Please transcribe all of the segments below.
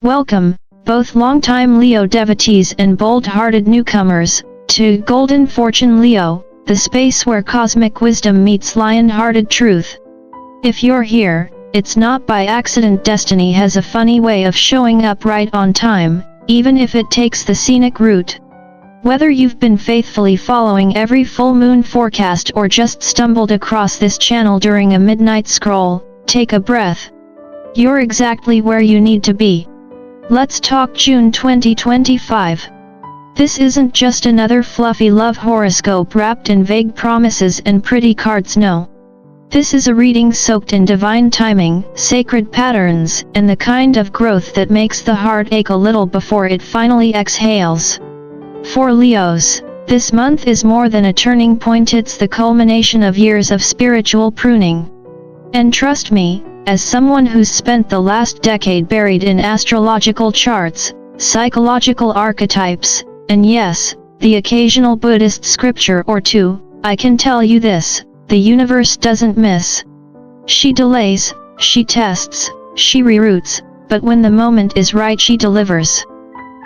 Welcome, both longtime Leo devotees and bold-hearted newcomers, to Golden Fortune Leo, the space where cosmic wisdom meets lion-hearted truth. If you're here, it's not by accident. Destiny has a funny way of showing up right on time, even if it takes the scenic route. Whether you've been faithfully following every full moon forecast or just stumbled across this channel during a midnight scroll, take a breath. You're exactly where you need to be. Let's talk June 2025. This isn't just another fluffy love horoscope wrapped in vague promises and pretty cards. No. This is a reading soaked in divine timing, sacred patterns, and the kind of growth that makes the heart ache a little before it finally exhales. For Leos, this month is more than a turning point. It's the culmination of years of spiritual pruning. And trust me, as someone who's spent the last decade buried in astrological charts, psychological archetypes, and yes, the occasional Buddhist scripture or two, I can tell you this: the universe doesn't miss. She delays, she tests, she reroutes, but when the moment is right, she delivers.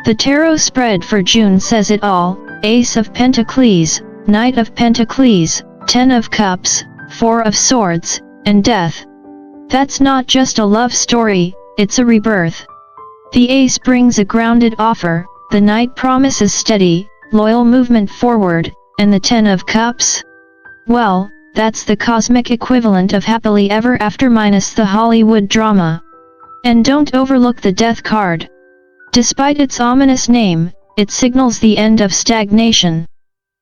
The tarot spread for June says it all: Ace of Pentacles, Knight of Pentacles, Ten of Cups, Four of Swords, and Death. That's not just a love story, it's a rebirth. The Ace brings a grounded offer, the Knight promises steady, loyal movement forward, and the Ten of Cups? Well, that's the cosmic equivalent of happily ever after minus the Hollywood drama. And don't overlook the Death card. Despite its ominous name, it signals the end of stagnation.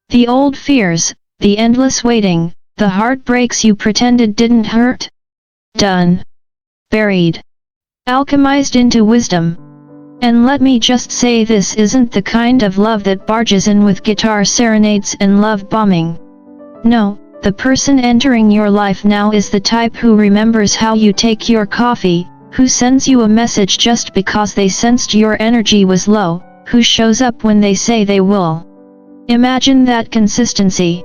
The old fears, the endless waiting, the heartbreaks you pretended didn't hurt? Done. Buried. Alchemized into wisdom. And let me just say, this isn't the kind of love that barges in with guitar serenades and love bombing. No, the person entering your life now is the type who remembers how you take your coffee, who sends you a message just because they sensed your energy was low, who shows up when they say they will. Imagine that consistency.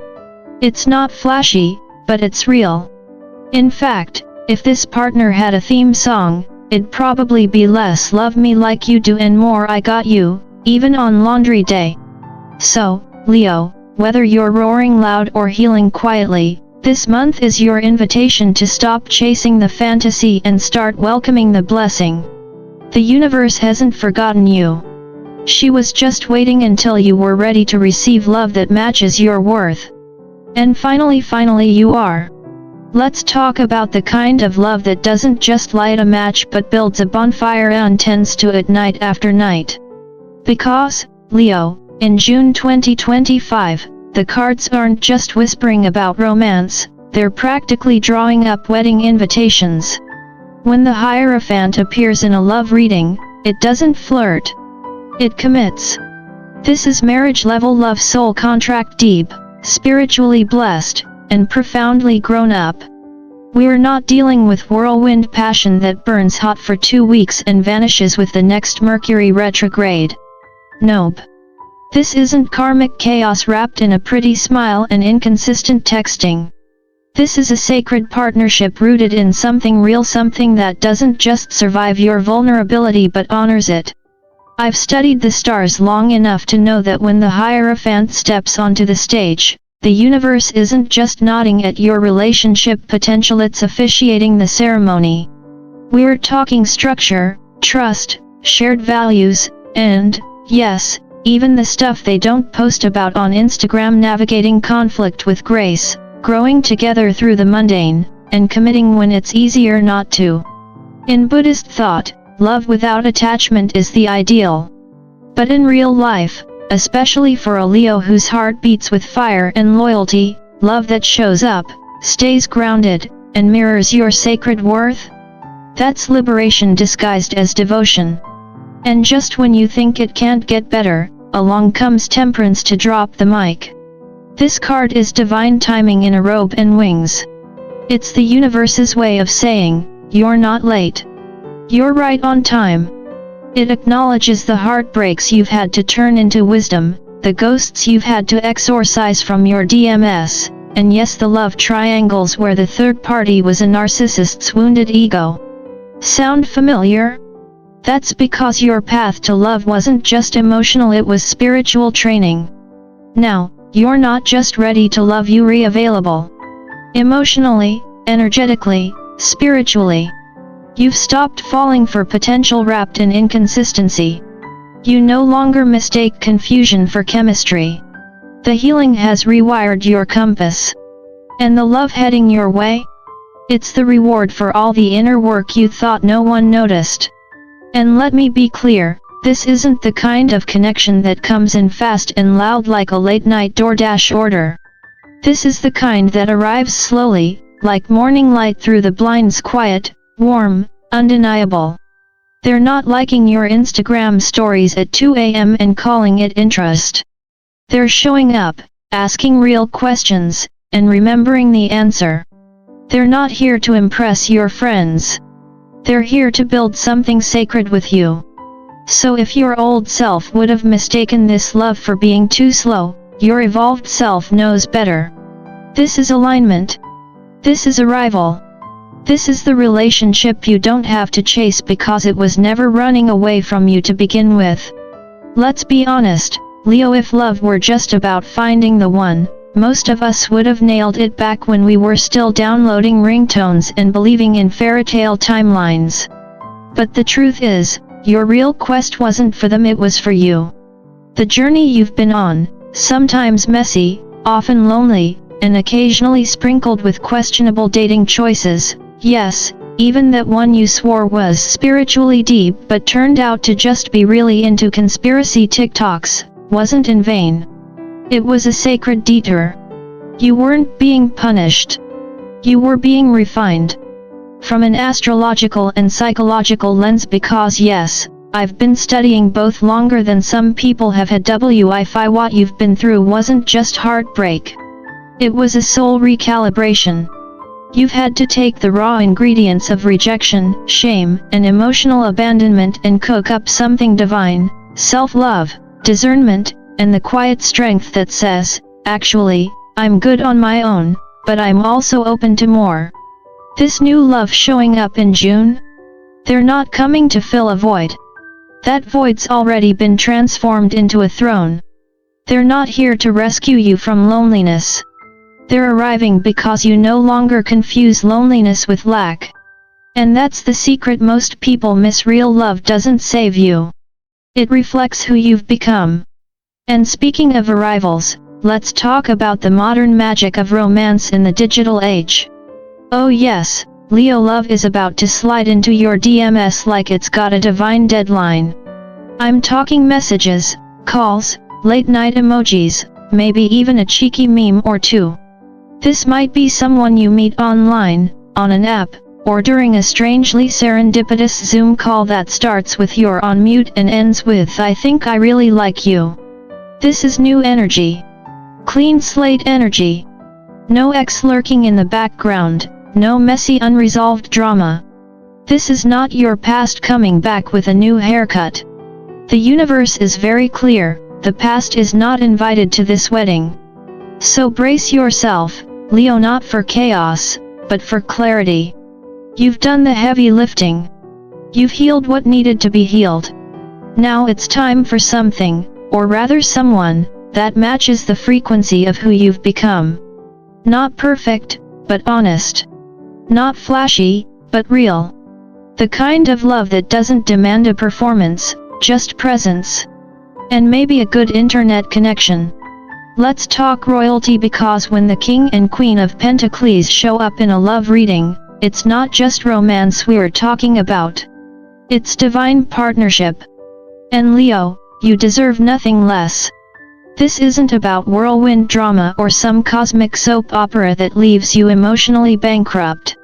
It's not flashy, but it's real. In fact, if this partner had a theme song, it'd probably be less "Love Me Like You Do" and more "I Got You," even on laundry day. So, Leo, whether you're roaring loud or healing quietly, this month is your invitation to stop chasing the fantasy and start welcoming the blessing. The universe hasn't forgotten you. She was just waiting until you were ready to receive love that matches your worth. And finally you are. Let's talk about the kind of love that doesn't just light a match but builds a bonfire and tends to it night after night. Because, Leo, in June 2025, the cards aren't just whispering about romance, they're practically drawing up wedding invitations. When the Hierophant appears in a love reading, it doesn't flirt. It commits. This is marriage-level love, soul contract, deep, spiritually blessed, and profoundly grown up. We're not dealing with whirlwind passion that burns hot for 2 weeks and vanishes with the next Mercury retrograde. Nope. This isn't karmic chaos wrapped in a pretty smile and inconsistent texting. This is a sacred partnership rooted in something real, something that doesn't just survive your vulnerability but honors it. I've studied the stars long enough to know that when the Hierophant steps onto the stage, the universe isn't just nodding at your relationship potential, it's officiating the ceremony. We're talking structure, trust, shared values, and, yes, even the stuff they don't post about on Instagram: navigating conflict with grace, growing together through the mundane, and committing when it's easier not to. In Buddhist thought, love without attachment is the ideal. But in real life, especially for a Leo whose heart beats with fire and loyalty, love that shows up, stays grounded, and mirrors your sacred worth? That's liberation disguised as devotion. And just when you think it can't get better, along comes Temperance to drop the mic. This card is divine timing in a robe and wings. It's the universe's way of saying, you're not late. You're right on time. It acknowledges the heartbreaks you've had to turn into wisdom, the ghosts you've had to exorcise from your DMS, and yes, the love triangles where the third party was a narcissist's wounded ego. Sound familiar? That's because your path to love wasn't just emotional, it was spiritual training. Now, you're not just ready to love, you're available. Emotionally, energetically, spiritually. You've stopped falling for potential wrapped in inconsistency. You no longer mistake confusion for chemistry. The healing has rewired your compass. And the love heading your way? It's the reward for all the inner work you thought no one noticed. And let me be clear, this isn't the kind of connection that comes in fast and loud like a late-night DoorDash order. This is the kind that arrives slowly, like morning light through the blinds, quiet, warm, undeniable. They're not liking your Instagram stories at 2 a.m. and calling it interest. They're showing up, asking real questions, and remembering the answer. They're not here to impress your friends. They're here to build something sacred with you. So if your old self would have mistaken this love for being too slow, your evolved self knows better. This is alignment. This is arrival. This is the relationship you don't have to chase because it was never running away from you to begin with. Let's be honest, Leo, if love were just about finding the one, most of us would have nailed it back when we were still downloading ringtones and believing in fairy tale timelines. But the truth is, your real quest wasn't for them, it was for you. The journey you've been on, sometimes messy, often lonely, and occasionally sprinkled with questionable dating choices, yes, even that one you swore was spiritually deep but turned out to just be really into conspiracy TikToks, wasn't in vain. It was a sacred detour. You weren't being punished. You were being refined. From an astrological and psychological lens, because yes, I've been studying both longer than some people have had. What you've been through wasn't just heartbreak. It was a soul recalibration. You've had to take the raw ingredients of rejection, shame, and emotional abandonment and cook up something divine, self-love, discernment, and the quiet strength that says, actually, I'm good on my own, but I'm also open to more. This new love showing up in June? They're not coming to fill a void. That void's already been transformed into a throne. They're not here to rescue you from loneliness. They're arriving because you no longer confuse loneliness with lack. And that's the secret most people miss. Real love doesn't save you. It reflects who you've become. And speaking of arrivals, let's talk about the modern magic of romance in the digital age. Oh yes, Leo, love is about to slide into your DMs like it's got a divine deadline. I'm talking messages, calls, late-night emojis, maybe even a cheeky meme or two. This might be someone you meet online, on an app, or during a strangely serendipitous Zoom call that starts with "you're on mute" and ends with "I think I really like you." This is new energy. Clean slate energy. No ex lurking in the background, no messy unresolved drama. This is not your past coming back with a new haircut. The universe is very clear, the past is not invited to this wedding. So brace yourself, Leo, not for chaos, but for clarity. You've done the heavy lifting. You've healed what needed to be healed. Now it's time for something, or rather someone, that matches the frequency of who you've become. Not perfect, but honest. Not flashy, but real. The kind of love that doesn't demand a performance, just presence. And maybe a good internet connection. Let's talk royalty, because when the King and Queen of Pentacles show up in a love reading, it's not just romance we're talking about. It's divine partnership. And Leo, you deserve nothing less. This isn't about whirlwind drama or some cosmic soap opera that leaves you emotionally bankrupt.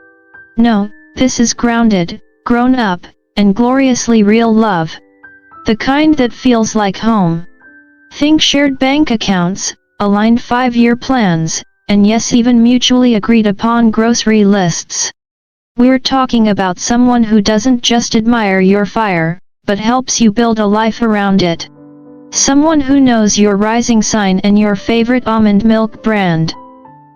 No, this is grounded, grown up, and gloriously real love. The kind that feels like home. Think shared bank accounts, aligned 5-year plans, and yes, even mutually agreed upon grocery lists. We're talking about someone who doesn't just admire your fire, but helps you build a life around it. Someone who knows your rising sign and your favorite almond milk brand.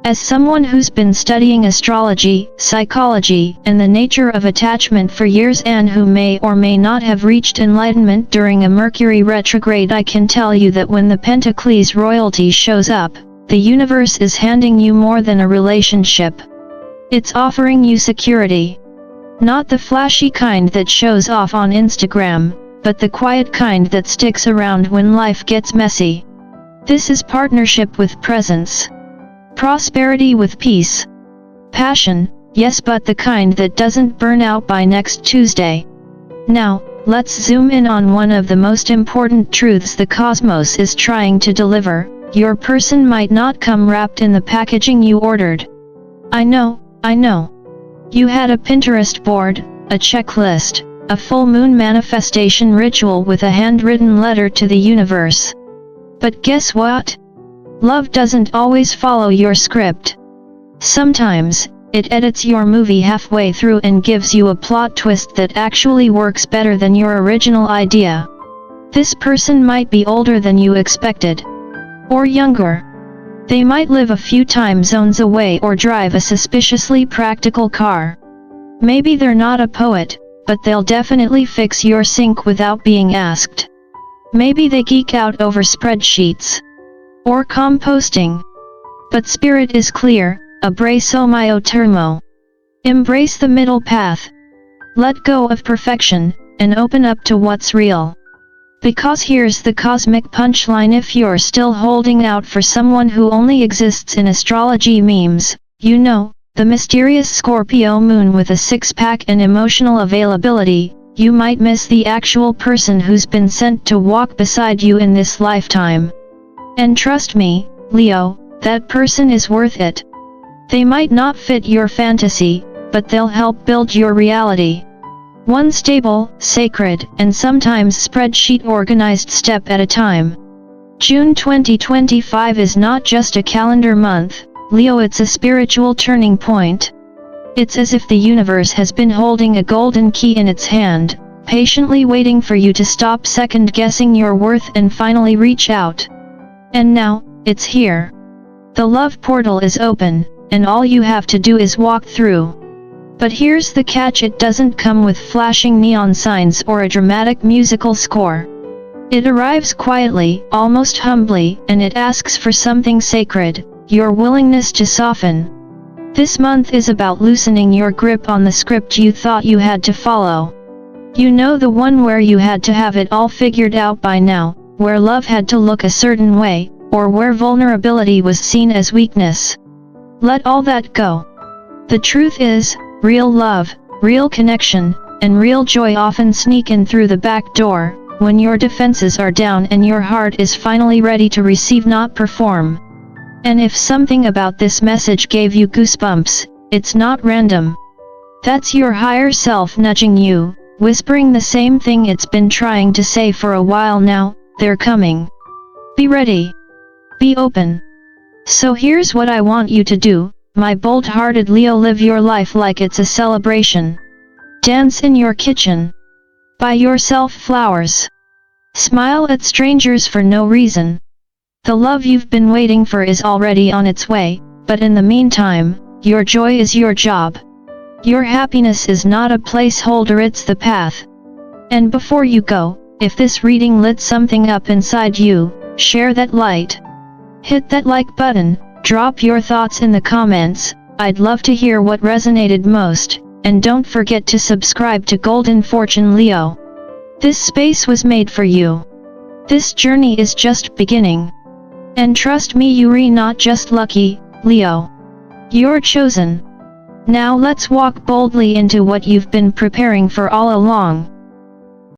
As someone who's been studying astrology, psychology, and the nature of attachment for years and who may or may not have reached enlightenment during a Mercury retrograde, I can tell you that when the Pentacles royalty shows up, the universe is handing you more than a relationship. It's offering you security. Not the flashy kind that shows off on Instagram, but the quiet kind that sticks around when life gets messy. This is partnership with presence. Prosperity with peace. Passion, yes, but the kind that doesn't burn out by next Tuesday. Now, let's zoom in on one of the most important truths the cosmos is trying to deliver. Your person might not come wrapped in the packaging you ordered. I know. You had a Pinterest board, a checklist, a full moon manifestation ritual with a handwritten letter to the universe. But guess what? Love doesn't always follow your script. Sometimes, it edits your movie halfway through and gives you a plot twist that actually works better than your original idea. This person might be older than you expected. Or younger. They might live a few time zones away or drive a suspiciously practical car. Maybe they're not a poet, but they'll definitely fix your sink without being asked. Maybe they geek out over spreadsheets. Or composting. But spirit is clear, abrazo mio termo. Embrace the middle path. Let go of perfection, and open up to what's real. Because here's the cosmic punchline: if you're still holding out for someone who only exists in astrology memes, you know, the mysterious Scorpio moon with a six-pack and emotional availability, you might miss the actual person who's been sent to walk beside you in this lifetime. And trust me, Leo, that person is worth it. They might not fit your fantasy, but they'll help build your reality. One stable, sacred, and sometimes spreadsheet organized step at a time. June 2025 is not just a calendar month, Leo, it's a spiritual turning point. It's as if the universe has been holding a golden key in its hand, patiently waiting for you to stop second-guessing your worth and finally reach out. And now, it's here. The love portal is open, and all you have to do is walk through. But here's the catch: it doesn't come with flashing neon signs or a dramatic musical score. It arrives quietly, almost humbly, and it asks for something sacred: your willingness to soften. This month is about loosening your grip on the script you thought you had to follow. You know, the one where you had to have it all figured out by now, where love had to look a certain way, or where vulnerability was seen as weakness. Let all that go. The truth is, real love, real connection, and real joy often sneak in through the back door, when your defenses are down and your heart is finally ready to receive, not perform. And if something about this message gave you goosebumps, it's not random. That's your higher self nudging you, whispering the same thing it's been trying to say for a while now: they're coming. Be ready. Be open. So here's what I want you to do, my bold-hearted Leo: live your life like it's a celebration. Dance in your kitchen. Buy yourself flowers. Smile at strangers for no reason. The love you've been waiting for is already on its way, but in the meantime, your joy is your job. Your happiness is not a placeholder, it's the path. And before you go, if this reading lit something up inside you, share that light. Hit that like button, drop your thoughts in the comments. I'd love to hear what resonated most, and don't forget to subscribe to Golden Fortune Leo. This space was made for you. This journey is just beginning. And trust me, you're not just lucky, Leo. You're chosen. Now let's walk boldly into what you've been preparing for all along.